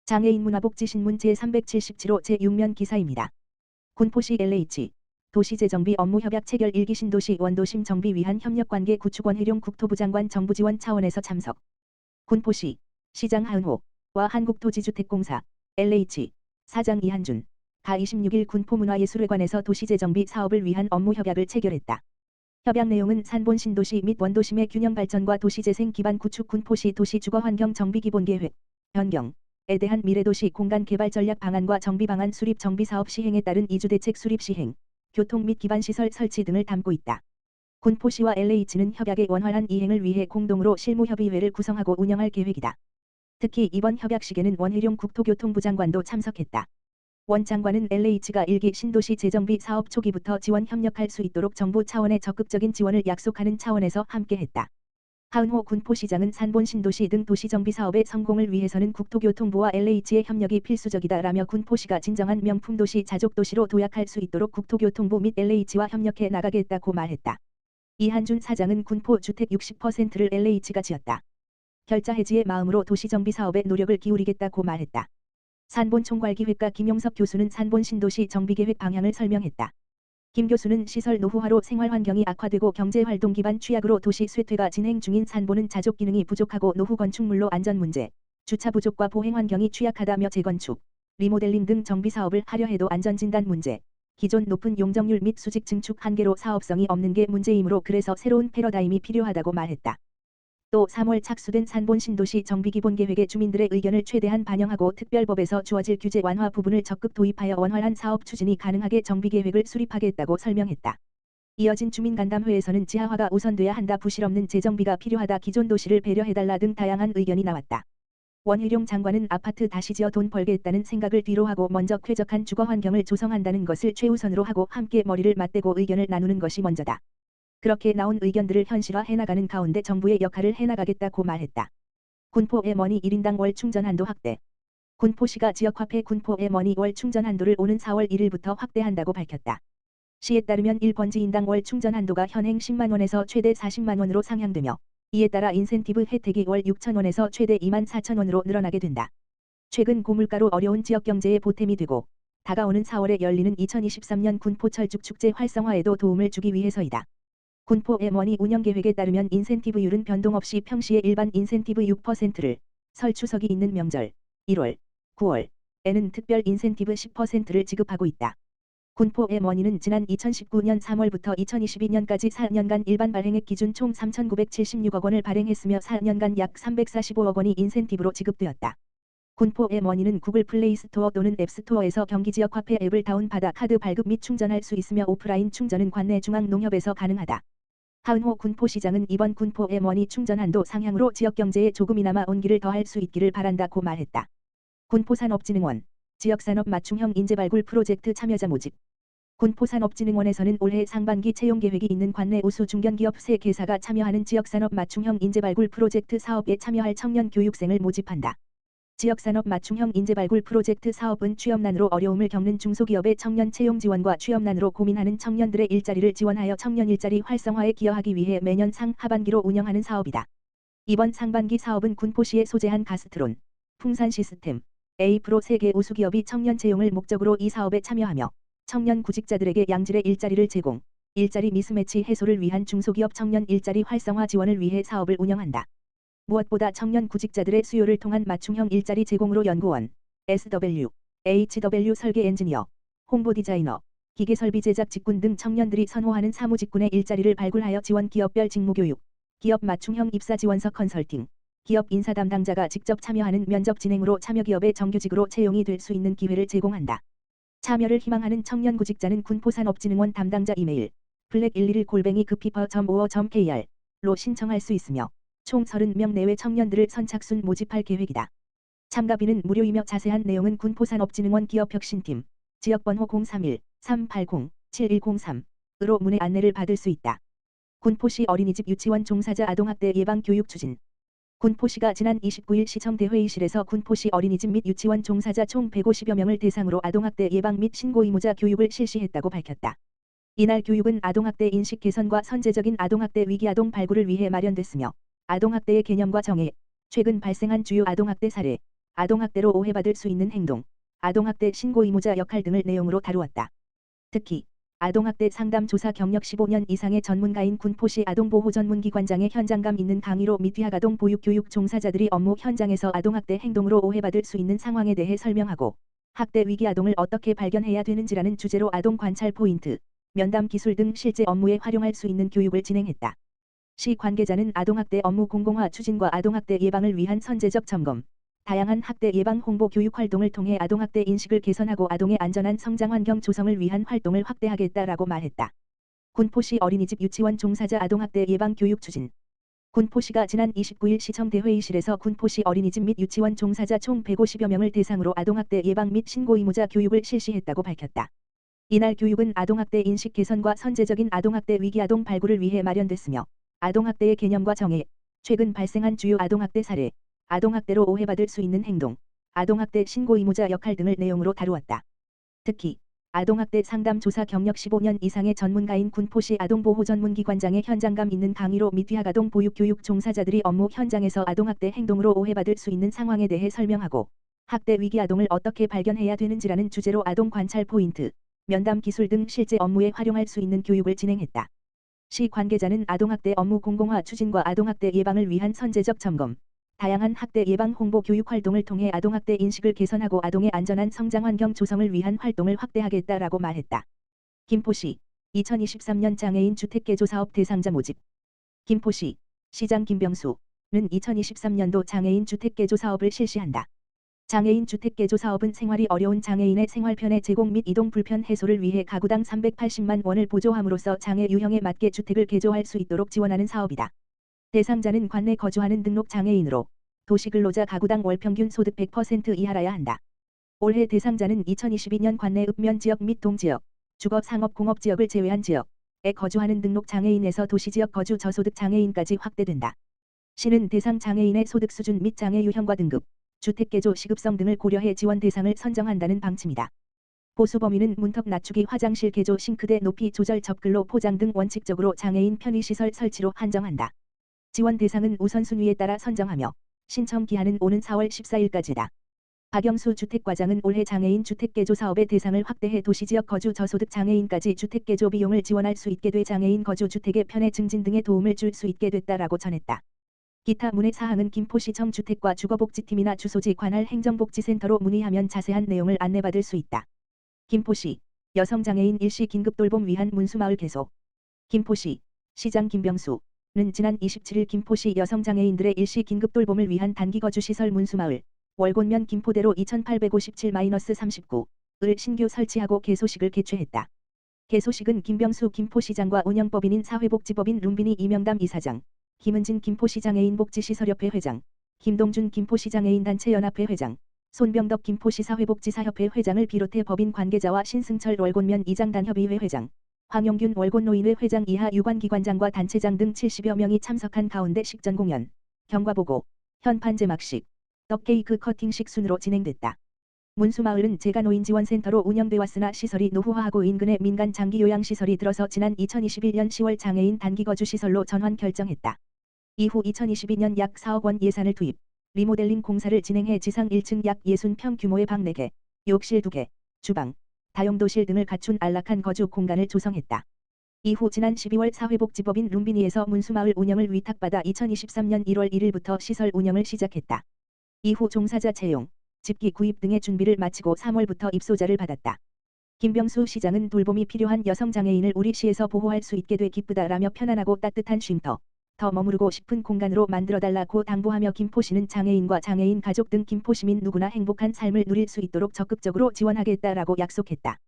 장애인 문화복지신문 제377호 제6면 기사입니다. 군포시 LH 도시재정비 업무 협약 체결 1기 신도시 원도심 정비 위한 협력관계 구축 원희룡 국토부 장관 정부 지원 차원에서 참석. 군포시 시장 하은호와 한국토지주택공사 LH 사장 이한준 가 26일 군포문화예술회관에서 도시재정비 사업을 위한 업무 협약을 체결했다. 협약 내용은 산본 신도시 및 원도심의 균형 발전과 도시재생 기반 구축 군포시 도시 주거환경 정비 기본계획 변경에 대한 미래도시 공간 개발 전략 방안과 정비 방안 수립 정비 사업 시행에 따른 이주대책 수립 시행, 교통 및 기반시설 설치 등을 담고 있다. 군포시와 LH는 협약의 원활한 이행을 위해 공동으로 실무협의회를 구성하고 운영할 계획이다. 특히 이번 협약식에는 원희룡 국토교통부 장관도 참석했다. 원 장관은 LH가 1기 신도시 재정비 사업 초기부터 지원 협력할 수 있도록 정부 차원의 적극적인 지원을 약속하는 차원에서 함께했다. 하은호 군포시장은 산본 신도시 등 도시정비 사업의 성공을 위해서는 국토교통부와 LH의 협력이 필수적이다라며 군포시가 진정한 명품도시 자족도시로 도약할 수 있도록 국토교통부 및 LH와 협력해 나가겠다고 말했다. 이한준 사장은 군포 주택 60%를 LH가 지었다. 결자 해지의 마음으로 도시정비 사업에 노력을 기울이겠다고 말했다. 산본 총괄기획과 김용석 교수는 산본 신도시 정비계획 방향을 설명했다. 김 교수는 시설 노후화로 생활환경이 악화되고 경제활동 기반 취약으로 도시 쇠퇴가 진행 중인 산본은 자족 기능이 부족하고 노후 건축물로 안전 문제, 주차 부족과 보행 환경이 취약하다며 재건축, 리모델링 등 정비 사업을 하려 해도 안전진단 문제, 기존 높은 용적률 및 수직 증축 한계로 사업성이 없는 게 문제이므로 그래서 새로운 패러다임이 필요하다고 말했다. 또 3월 착수된 산본 신도시 정비기본계획에 주민들의 의견을 최대한 반영하고 특별법에서 주어질 규제 완화 부분을 적극 도입하여 원활한 사업 추진이 가능하게 정비계획을 수립하겠다고 설명했다. 이어진 주민간담회에서는 지하화가 우선돼야 한다, 부실 없는 재정비가 필요하다, 기존 도시를 배려해달라 등 다양한 의견이 나왔다. 원희룡 장관은 아파트 다시 지어 돈 벌겠다는 생각을 뒤로 하고 먼저 쾌적한 주거 환경을 조성한다는 것을 최우선으로 하고 함께 머리를 맞대고 의견을 나누는 것이 먼저다. 그렇게 나온 의견들을 현실화해 나가는 가운데 정부의 역할을 해나가겠다고 말했다. 군포 M1이 1인당 월 충전 한도 확대. 군포시가 지역화폐 군포 M1이 월 충전 한도를 오는 4월 1일부터 확대한다고 밝혔다. 시에 따르면 1번지인당 월 충전 한도가 현행 10만원에서 최대 40만원으로 상향되며 이에 따라 인센티브 혜택이 월 6천원에서 최대 2만 4천원으로 늘어나게 된다. 최근 고물가로 어려운 지역 경제에 보탬이 되고 다가오는 4월에 열리는 2023년 군포철쭉축제 활성화에도 도움을 주기 위해서이다. 군포 M1이 운영계획에 따르면 인센티브율은 변동 없이 평시에 일반 인센티브 6%를, 설 추석이 있는 명절, 1월, 9월에는 특별 인센티브 10%를 지급하고 있다. 군포 M1은 지난 2019년 3월부터 2022년까지 4년간 일반 발행액 기준 총 3,976억 원을 발행했으며 4년간 약 345억 원이 인센티브로 지급되었다. 군포 M1은 구글 플레이 스토어 또는 앱스토어에서 경기지역 화폐 앱을 다운받아 카드 발급 및 충전할 수 있으며 오프라인 충전은 관내 중앙농협에서 가능하다. 하은호 군포시장은 이번 군포 M1이 충전한도 상향으로 지역경제에 조금이나마 온기를 더할 수 있기를 바란다고 말했다. 군포산업진흥원 지역산업 맞춤형 인재발굴 프로젝트 참여자 모집. 군포산업진흥원에서는 올해 상반기 채용계획이 있는 관내 우수 중견기업 3개사가 참여하는 지역산업 맞춤형 인재발굴 프로젝트 사업에 참여할 청년 교육생을 모집한다. 지역산업 맞춤형 인재발굴 프로젝트 사업은 취업난으로 어려움을 겪는 중소기업의 청년 채용 지원과 취업난으로 고민하는 청년들의 일자리를 지원하여 청년 일자리 활성화에 기여하기 위해 매년 상하반기로 운영하는 사업이다. 이번 상반기 사업은 군포시에 소재한 가스트론, 풍산시스템, A-프로 3개 우수기업이 청년 채용을 목적으로 이 사업에 참여하며 청년 구직자들에게 양질의 일자리를 제공, 일자리 미스매치 해소를 위한 중소기업 청년 일자리 활성화 지원을 위해 사업을 운영한다. 무엇보다 청년 구직자들의 수요를 통한 맞춤형 일자리 제공으로 연구원, SW, HW 설계 엔지니어, 홍보 디자이너, 기계설비 제작 직군 등 청년들이 선호하는 사무직군의 일자리를 발굴하여 지원 기업별 직무교육, 기업 맞춤형 입사 지원서 컨설팅, 기업 인사 담당자가 직접 참여하는 면접 진행으로 참여기업의 정규직으로 채용이 될 수 있는 기회를 제공한다. 참여를 희망하는 청년 구직자는 군포산업진흥원 담당자 이메일 black111@급히퍼.or.kr로 신청할 수 있으며 총 30명 내외 청년들을 선착순 모집할 계획이다. 참가비는 무료이며 자세한 내용은 군포산업진흥원 기업혁신팀 지역번호 031-380-7103으로 문의 안내를 받을 수 있다. 군포시 어린이집 유치원 종사자 아동학대 예방 교육 추진. 군포시가 지난 29일 시청 대회의실에서 군포시 어린이집 및 유치원 종사자 총 150여 명을 대상으로 아동학대 예방 및 신고 의무자 교육을 실시했다고 밝혔다. 이날 교육은 아동학대 인식 개선과 선제적인 아동학대 위기아동 발굴을 위해 마련됐으며 아동학대의 개념과 정의, 최근 발생한 주요 아동학대 사례, 아동학대로 오해받을 수 있는 행동, 아동학대 신고 의무자 역할 등을 내용으로 다루었다. 특히 아동학대 상담 조사 경력 15년 이상의 전문가인 군포시 아동보호전문기관장의 현장감 있는 강의로 및 위아가동 보육교육 종사자들이 업무 현장에서 아동학대 행동으로 오해받을 수 있는 상황에 대해 설명하고 학대 위기 아동을 어떻게 발견해야 되는지라는 주제로 아동 관찰 포인트, 면담 기술 등 실제 업무에 활용할 수 있는 교육을 진행했다. 시 관계자는 아동학대 업무 공공화 추진과 아동학대 예방을 위한 선제적 점검, 다양한 학대 예방 홍보 교육 활동을 통해 아동학대 인식을 개선하고 아동의 안전한 성장 환경 조성을 위한 활동을 확대하겠다라고 말했다. 군포시 어린이집 유치원 종사자 아동학대 예방 교육 추진. 군포시가 지난 29일 시청 대회의실에서 군포시 어린이집 및 유치원 종사자 총 150여 명을 대상으로 아동학대 예방 및 신고 의무자 교육을 실시했다고 밝혔다. 이날 교육은 아동학대 인식 개선과 선제적인 아동학대 위기 아동 발굴을 위해 마련됐으며 아동학대의 개념과 정의, 최근 발생한 주요 아동학대 사례, 아동학대로 오해받을 수 있는 행동, 아동학대 신고 의무자 역할 등을 내용으로 다루었다. 특히 아동학대 상담 조사 경력 15년 이상의 전문가인 군포시 아동보호전문기관장의 현장감 있는 강의로 및 위아가동 보육교육 종사자들이 업무 현장에서 아동학대 행동으로 오해받을 수 있는 상황에 대해 설명하고 학대 위기 아동을 어떻게 발견해야 되는지라는 주제로 아동 관찰 포인트, 면담 기술 등 실제 업무에 활용할 수 있는 교육을 진행했다. 시 관계자는 아동학대 업무 공공화 추진과 아동학대 예방을 위한 선제적 점검, 다양한 학대 예방 홍보 교육 활동을 통해 아동학대 인식을 개선하고 아동의 안전한 성장 환경 조성을 위한 활동을 확대하겠다라고 말했다. 김포시 2023년 장애인 주택개조사업 대상자 모집. 김포시 시장 김병수는 2023년도 장애인 주택개조사업을 실시한다. 장애인 주택개조사업은 생활이 어려운 장애인의 생활편의 제공 및 이동 불편 해소를 위해 가구당 380만 원을 보조함으로써 장애 유형에 맞게 주택을 개조할 수 있도록 지원하는 사업이다. 대상자는 관내 거주하는 등록 장애인으로 도시근로자 가구당 월평균 소득 100% 이하라야 한다. 올해 대상자는 2022년 관내 읍면 지역 및 동지역, 주거 상업 공업 지역을 제외한 지역에 거주하는 등록 장애인에서 도시지역 거주 저소득 장애인까지 확대된다. 시는 대상 장애인의 소득 수준 및 장애 유형과 등급, 주택개조 시급성 등을 고려해 지원 대상을 선정한다는 방침이다. 보수 범위는 문턱 낮추기, 화장실 개조, 싱크대 높이 조절, 접근로 포장 등 원칙적으로 장애인 편의시설 설치로 한정한다. 지원 대상은 우선순위에 따라 선정하며 신청 기한은 오는 4월 14일까지다. 박영수 주택과장은 올해 장애인 주택개조 사업의 대상을 확대해 도시지역 거주 저소득 장애인까지 주택개조 비용을 지원할 수 있게 돼 장애인 거주 주택의 편의 증진 등에 도움을 줄 수 있게 됐다라고 전했다. 기타 문의 사항은 김포시청 주택과 주거복지팀이나 주소지 관할 행정복지센터로 문의하면 자세한 내용을 안내받을 수 있다. 김포시 여성장애인 일시 긴급돌봄 위한 문수마을 개소. 김포시 시장 김병수는 지난 27일 김포시 여성장애인들의 일시 긴급돌봄을 위한 단기거주시설 문수마을 월곤면 김포대로 2857-39을 신규 설치하고 개소식을 개최했다. 개소식은 김병수 김포시장과 운영법인인 사회복지법인 룸비니 이명담 이사장, 김은진 김포시장애인복지시설협회 회장, 김동준 김포시장애인단체연합회 회장, 손병덕 김포시사회복지사협회 회장을 비롯해 법인 관계자와 신승철 월곤면 이장단협의회 회장, 황용균 월곤노인회 회장 이하 유관기관장과 단체장 등 70여 명이 참석한 가운데 식전 공연, 경과보고, 현판 제막식, 떡케이크 커팅식 순으로 진행됐다. 문수마을은 재가노인지원센터로 운영돼 왔으나 시설이 노후화하고 인근에 민간 장기요양시설이 들어서 지난 2021년 10월 장애인 단기거주시설로 전환 결정했다. 이후 2022년 약 4억 원 예산을 투입, 리모델링 공사를 진행해 지상 1층 약 60평 규모의 방 4개, 욕실 2개, 주방, 다용도실 등을 갖춘 안락한 거주 공간을 조성했다. 이후 지난 12월 사회복지법인 룸비니에서 문수마을 운영을 위탁받아 2023년 1월 1일부터 시설 운영을 시작했다. 이후 종사자 채용, 집기 구입 등의 준비를 마치고 3월부터 입소자를 받았다. 김병수 시장은 돌봄이 필요한 여성장애인을 우리 시에서 보호할 수 있게 돼 기쁘다라며 편안하고 따뜻한 쉼터, 더 머무르고 싶은 공간으로 만들어달라고 당부하며 김포시는 장애인과 장애인 가족 등 김포시민 누구나 행복한 삶을 누릴 수 있도록 적극적으로 지원하겠다라고 약속했다.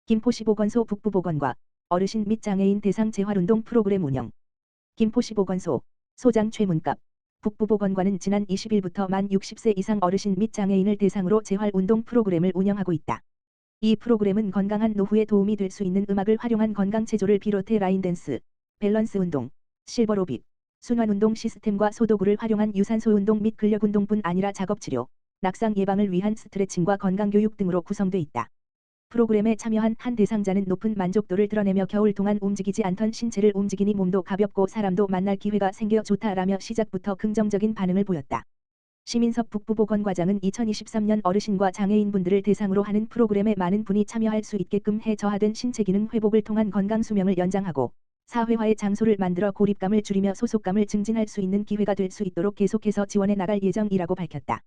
김포시 보건소 북부보건과 어르신 및 장애인 대상 재활운동 프로그램 운영. 김포시 보건소 소장 최문갑 북부보건과는 지난 20일부터 만 60세 이상 어르신 및 장애인을 대상으로 재활운동 프로그램을 운영하고 있다. 이 프로그램은 건강한 노후에 도움이 될 수 있는 음악을 활용한 건강체조를 비롯해 라인댄스, 밸런스 운동, 실버로빅, 순환운동 시스템과 소도구를 활용한 유산소 운동 및 근력운동뿐 아니라 작업치료, 낙상 예방을 위한 스트레칭과 건강교육 등으로 구성돼 있다. 프로그램에 참여한 한 대상자는 높은 만족도를 드러내며 겨울 동안 움직이지 않던 신체를 움직이니 몸도 가볍고 사람도 만날 기회가 생겨 좋다라며 시작부터 긍정적인 반응을 보였다. 시민섭 북부보건과장은 2023년 어르신과 장애인분들을 대상으로 하는 프로그램에 많은 분이 참여할 수 있게끔 해 저하된 신체기능 회복을 통한 건강수명을 연장하고 사회화의 장소를 만들어 고립감을 줄이며 소속감을 증진할 수 있는 기회가 될 수 있도록 계속해서 지원해 나갈 예정이라고 밝혔다.